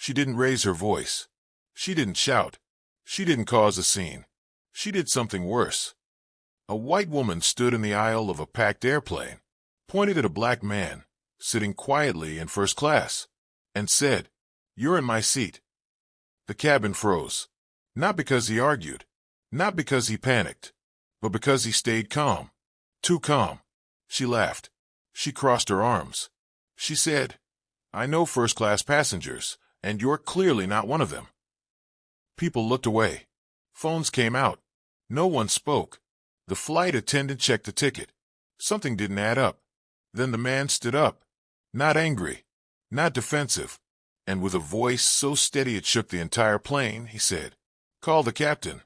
She didn't raise her voice. She didn't shout. She didn't cause a scene. She did something worse. A white woman stood in the aisle of a packed airplane, pointed at a black man, sitting quietly in first class, and said, "You're in my seat." The cabin froze. Not because he argued, not because he panicked, but because he stayed calm. Too calm. She laughed. She crossed her arms. She said, "I know first-class passengers, and you're clearly not one of them." People looked away. Phones came out. No one spoke. The flight attendant checked the ticket. Something didn't add up. Then the man stood up. Not angry, not defensive, and with a voice so steady it shook the entire plane, he said, "Call the captain."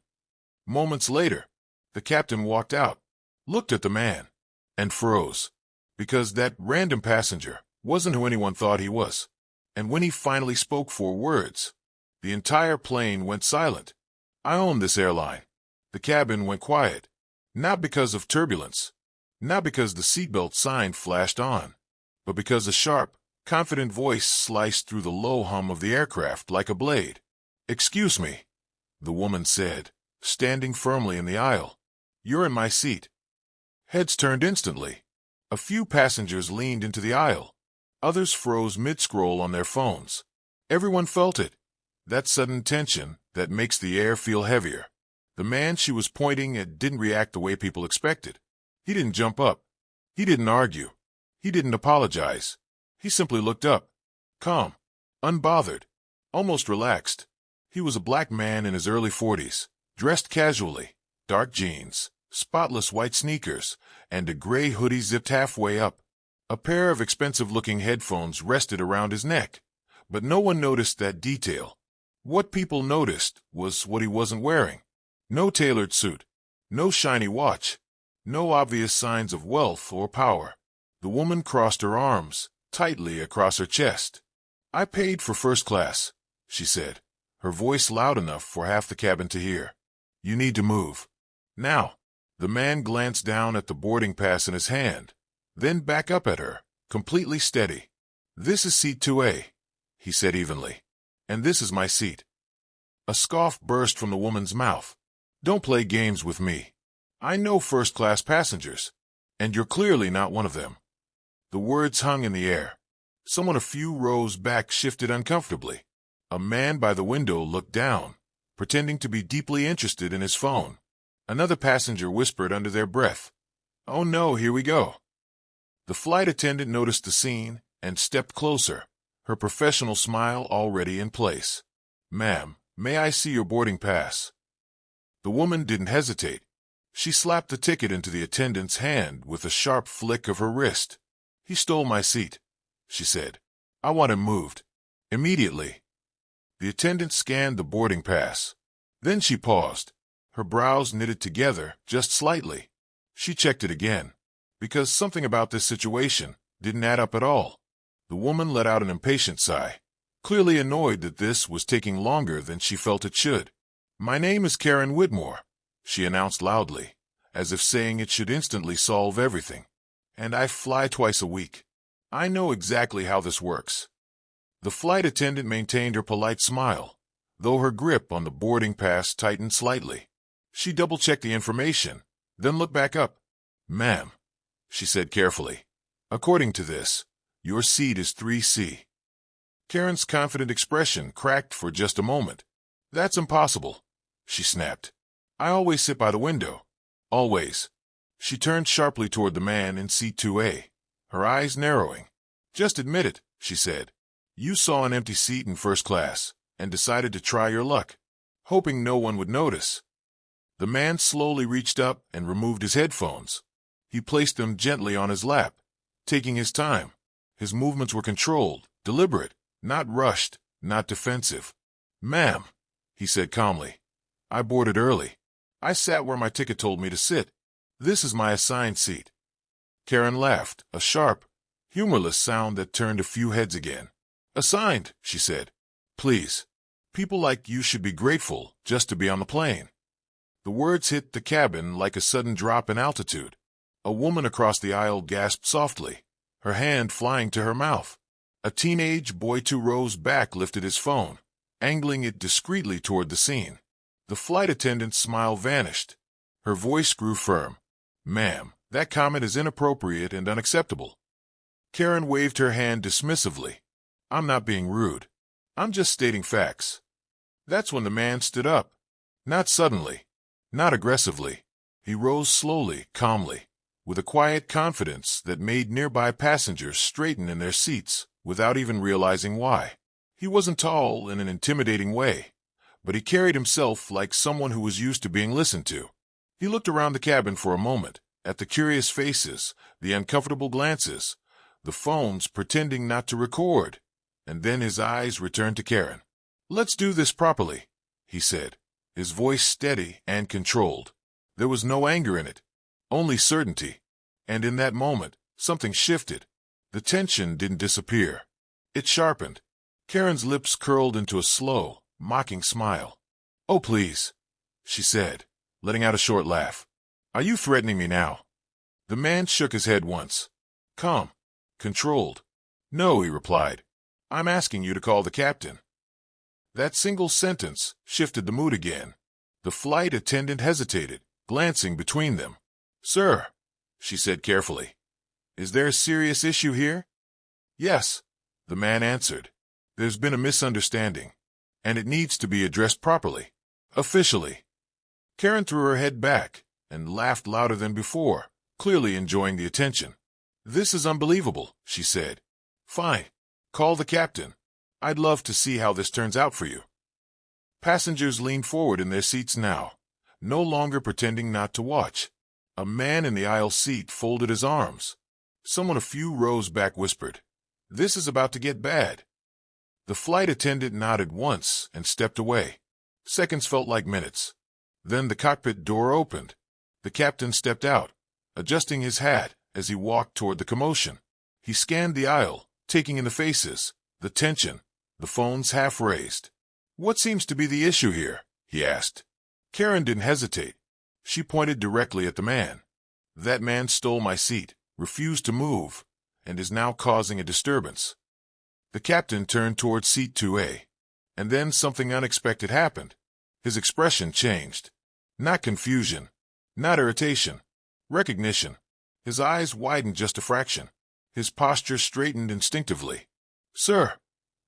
Moments later, the captain walked out, looked at the man, and froze, because that random passenger wasn't who anyone thought he was. And when he finally spoke 4 words, the entire plane went silent. "I own this airline." The cabin went quiet, not because of turbulence, not because the seatbelt sign flashed on, but because a sharp, confident voice sliced through the low hum of the aircraft like a blade. "Excuse me," the woman said, standing firmly in the aisle. "You're in my seat." Heads turned instantly. A few passengers leaned into the aisle. Others froze mid-scroll on their phones. Everyone felt it. That sudden tension that makes the air feel heavier. The man she was pointing at didn't react the way people expected. He didn't jump up. He didn't argue. He didn't apologize. He simply looked up. Calm. Unbothered. Almost relaxed. He was a black man in his early 40s, dressed casually. Dark jeans, spotless white sneakers, and a gray hoodie zipped halfway up. A pair of expensive-looking headphones rested around his neck. But no one noticed that detail. What people noticed was what he wasn't wearing. No tailored suit. No shiny watch. No obvious signs of wealth or power. The woman crossed her arms tightly across her chest. "I paid for first class," she said, her voice loud enough for half the cabin to hear. "You need to move. Now." The man glanced down at the boarding pass in his hand, then back up at her, completely steady. "This is seat 2A, he said evenly. "And this is my seat." A scoff burst from the woman's mouth. "Don't play games with me. I know first-class passengers, and you're clearly not one of them." The words hung in the air. Someone a few rows back shifted uncomfortably. A man by the window looked down, pretending to be deeply interested in his phone. Another passenger whispered under their breath, "Oh no, here we go." The flight attendant noticed the scene and stepped closer, her professional smile already in place. "Ma'am, may I see your boarding pass?" The woman didn't hesitate. She slapped the ticket into the attendant's hand with a sharp flick of her wrist. "He stole my seat," she said. "I want him moved. Immediately." The attendant scanned the boarding pass. Then she paused. Her brows knitted together just slightly. She checked it again, because something about this situation didn't add up at all. The woman let out an impatient sigh, clearly annoyed that this was taking longer than she felt it should. "My name is Karen Whitmore," she announced loudly, as if saying it should instantly solve everything. "And I fly twice a week. I know exactly how this works." The flight attendant maintained her polite smile, though her grip on the boarding pass tightened slightly. She double-checked the information, then looked back up. "Ma'am," she said carefully, "according to this, your seat is 3C. Karen's confident expression cracked for just a moment. "That's impossible," she snapped. "I always sit by the window. Always." She turned sharply toward the man in seat 2A, her eyes narrowing. "Just admit it," she said. "You saw an empty seat in first class and decided to try your luck, hoping no one would notice." The man slowly reached up and removed his headphones. He placed them gently on his lap, taking his time. His movements were controlled, deliberate, not rushed, not defensive. "Ma'am," he said calmly, "I boarded early. I sat where my ticket told me to sit. This is my assigned seat." Karen laughed, a sharp, humorless sound that turned a few heads again. "Assigned," she said. "Please. People like you should be grateful just to be on the plane." The words hit the cabin like a sudden drop in altitude. A woman across the aisle gasped softly, her hand flying to her mouth. A teenage boy 2 rows back lifted his phone, angling it discreetly toward the scene. The flight attendant's smile vanished. Her voice grew firm. "Ma'am, that comment is inappropriate and unacceptable." Karen waved her hand dismissively. "I'm not being rude. I'm just stating facts." That's when the man stood up. Not suddenly. Not aggressively. He rose slowly, calmly, with a quiet confidence that made nearby passengers straighten in their seats without even realizing why. He wasn't tall in an intimidating way, but he carried himself like someone who was used to being listened to. He looked around the cabin for a moment, at the curious faces, the uncomfortable glances, the phones pretending not to record, and then his eyes returned to Karen. "Let's do this properly," he said, his voice steady and controlled. There was no anger in it, only certainty. And in that moment, something shifted. The tension didn't disappear. It sharpened. Karen's lips curled into a slow, mocking smile. "Oh, please," she said, letting out a short laugh. "Are you threatening me now?" The man shook his head once. Calm. Controlled. "No," he replied. "I'm asking you to call the captain." That single sentence shifted the mood again. The flight attendant hesitated, glancing between them. "Sir," she said carefully, "is there a serious issue here?" "Yes," the man answered. "There's been a misunderstanding, and it needs to be addressed properly. Officially." Karen threw her head back and laughed louder than before, clearly enjoying the attention. "This is unbelievable," she said. "Fine. Call the captain. I'd love to see how this turns out for you." Passengers leaned forward in their seats now, no longer pretending not to watch. A man in the aisle seat folded his arms. Someone a few rows back whispered, "This is about to get bad." The flight attendant nodded once and stepped away. Seconds felt like minutes. Then the cockpit door opened. The captain stepped out, adjusting his hat as he walked toward the commotion. He scanned the aisle, taking in the faces, the tension, the phones half raised. "What seems to be the issue here?" he asked. Karen didn't hesitate. She pointed directly at the man. "That man stole my seat, refused to move, and is now causing a disturbance." The captain turned toward seat 2A. And then something unexpected happened. His expression changed. Not confusion, not irritation, recognition. His eyes widened just a fraction. His posture straightened instinctively. "Sir,"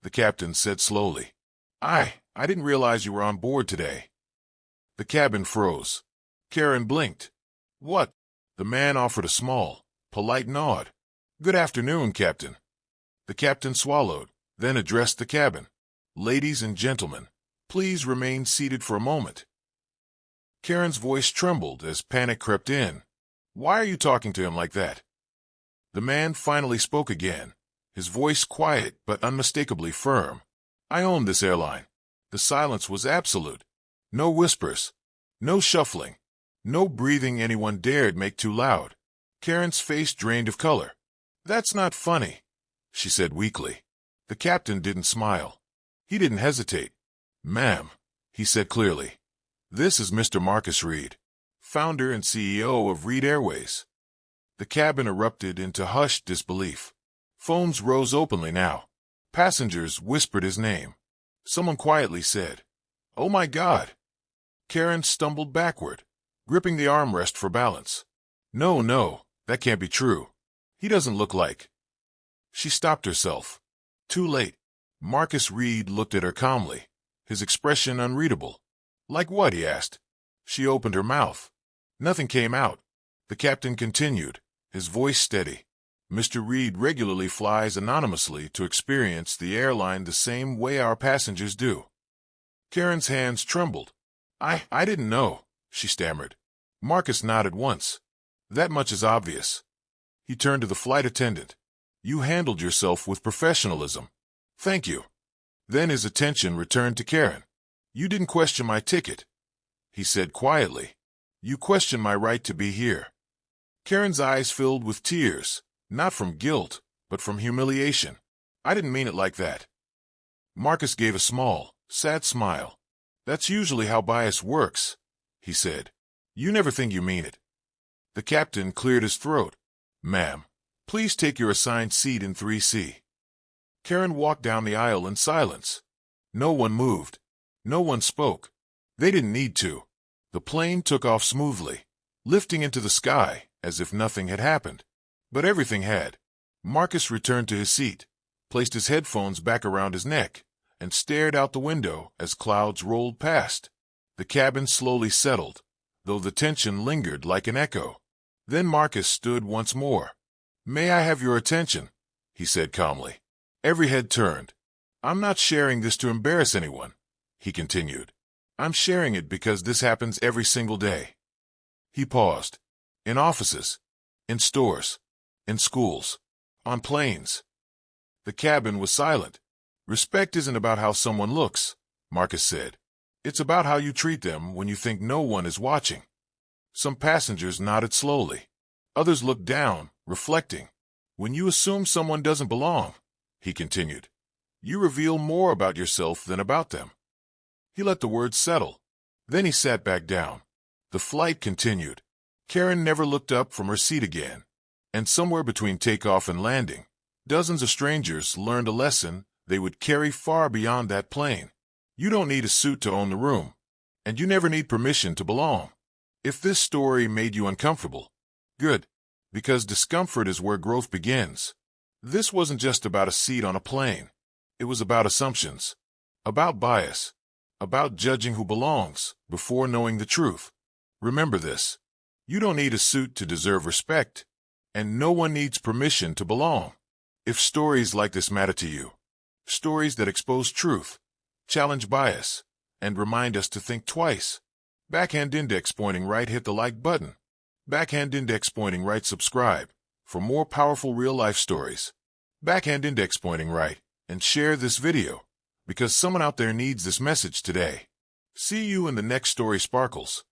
the captain said slowly, I didn't realize you were on board today." The cabin froze. Karen blinked. "What?" The man offered a small, polite nod. "Good afternoon, Captain." The captain swallowed, then addressed the cabin. "Ladies and gentlemen, please remain seated for a moment." Karen's voice trembled as panic crept in. "Why are you talking to him like that?" The man finally spoke again, his voice quiet but unmistakably firm. "I own this airline." The silence was absolute. No whispers, no shuffling, no breathing anyone dared make too loud. Karen's face drained of color. "That's not funny," she said weakly. The captain didn't smile. He didn't hesitate. "Ma'am," he said clearly, "this is Mr. Marcus Reed, founder and CEO of Reed Airways." The cabin erupted into hushed disbelief. Phones rose openly now. Passengers whispered his name. Someone quietly said, "Oh my God." Karen stumbled backward, gripping the armrest for balance. No, that can't be true. He doesn't look like." She stopped herself. Too late. Marcus Reed looked at her calmly, his expression unreadable. "Like what?" he asked. She opened her mouth. Nothing came out. The captain continued, his voice steady. "Mr. Reed regularly flies anonymously to experience the airline the same way our passengers do." Karen's hands trembled. I didn't know," she stammered. Marcus nodded once. "That much is obvious." He turned to the flight attendant. "You handled yourself with professionalism. Thank you." Then his attention returned to Karen. "You didn't question my ticket," he said quietly. "You questioned my right to be here." Karen's eyes filled with tears. Not from guilt, but from humiliation. "I didn't mean it like that." Marcus gave a small, sad smile. "That's usually how bias works," he said. "You never think you mean it." The captain cleared his throat. "Ma'am, please take your assigned seat in 3C." Karen walked down the aisle in silence. No one moved. No one spoke. They didn't need to. The plane took off smoothly, lifting into the sky as if nothing had happened. But everything had. Marcus returned to his seat, placed his headphones back around his neck, and stared out the window as clouds rolled past. The cabin slowly settled, though the tension lingered like an echo. Then Marcus stood once more. "May I have your attention?" he said calmly. Every head turned. "I'm not sharing this to embarrass anyone," he continued. "I'm sharing it because this happens every single day." He paused. In offices, in stores, in schools, on planes. The cabin was silent. "Respect isn't about how someone looks," Marcus said. "It's about how you treat them when you think no one is watching." Some passengers nodded slowly. Others looked down, reflecting. "When you assume someone doesn't belong," he continued, "you reveal more about yourself than about them." He let the words settle. Then he sat back down. The flight continued. Karen never looked up from her seat again. And somewhere between takeoff and landing, dozens of strangers learned a lesson they would carry far beyond that plane. You don't need a suit to own the room, and you never need permission to belong. If this story made you uncomfortable, good, because discomfort is where growth begins. This wasn't just about a seat on a plane. It was about assumptions, about bias, about judging who belongs before knowing the truth. Remember this. You don't need a suit to deserve respect, and no one needs permission to belong. If stories like this matter to you, stories that expose truth, challenge bias, and remind us to think twice, backhand index pointing right, hit the like button. Backhand index pointing right, subscribe for more powerful real-life stories. Backhand index pointing right, and share this video, because someone out there needs this message today. See you in the next Story Sparkles.